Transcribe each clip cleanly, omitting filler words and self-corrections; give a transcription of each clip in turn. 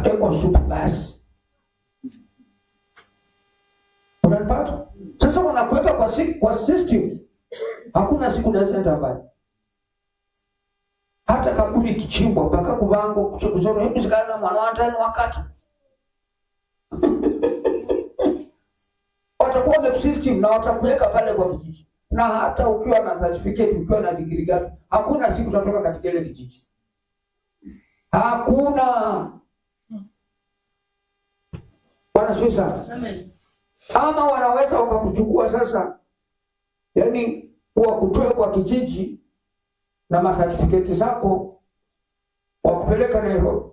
unatekwa supu basi. Unanipata? Sasa wanakuweka kwa system. Hakuna siku unaenda mbali. Hata kaburi kichimbwa mpaka kubango kuzoro hebu sikana mwana watani wakati. Watakuwa na system na watakuweka pale kwa kijiji. Na hata ukiwa na certificate, ukiwa na degree gani, hakuna siku utatoka katika ile kijiji. Hakuna. Bwana Yesu. Amen. Ama wanaweza wakakuchukua sasa, yani wakutoe kwa kijiji na certificate zako wakupeleka Nairobi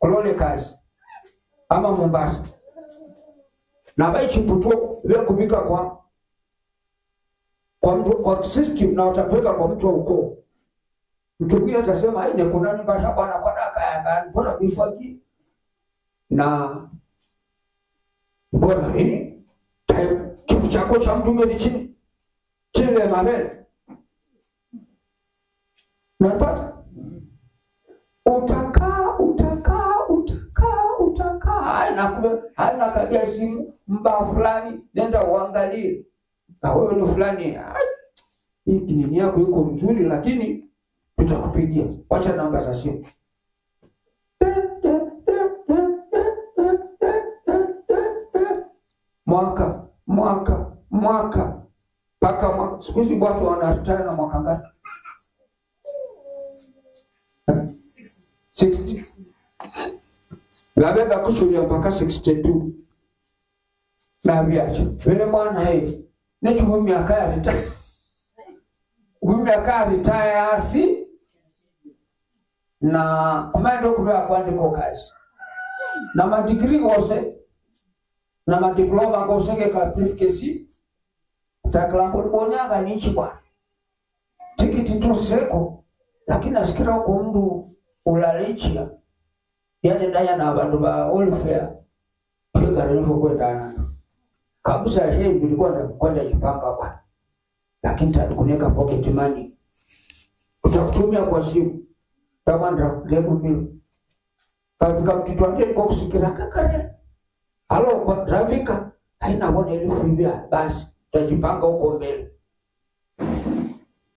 ulole kazi ama Mombasa na baichiputuo wewe kubika kwa system na watakuweka kwa mtu wa ukoo. Mtu mwingine atasema haine kuna nini basha bwana kwa daka ya gani bora kuifaki na bora hii kitu chako cha mtu mwingine chini chile mabele. Unapata? Haina kabia simu mba fulani nenda uangalie. Na wewe ni fulani. Hii kinini yako yuko mzuri lakini tutakupigia. Wacha namba za simu. Mwaka. Paka mwaka. Siku hizi watu wanatana na mwaka ngapi? 60. Gabeba kusulia mpaka 62. Na biacho. Vile mwana hei. Nechu miaka ya retire. Miaka ya retire asi. Na umendo kubea kuandiko kazi. Na madigrii gose. Na madiploma gose ke briefcase. Taklango bonyaga nichi bwana. Tikiti toseko. Lakini nasikira uko mdu ulalichia. Yale daya na abantu ba welfare. Kwa nini kwenda kabisa yeye nilikuwa kwenda jipanga bwana. Lakini tutakuneka pocket money. Utakutumia kwa simu. Tamanda lebu mimi. Kafika mtu ande kwa kusikira kakare. Halo kwa trafika haina bwana elfu mbili basi tutajipanga huko mbele.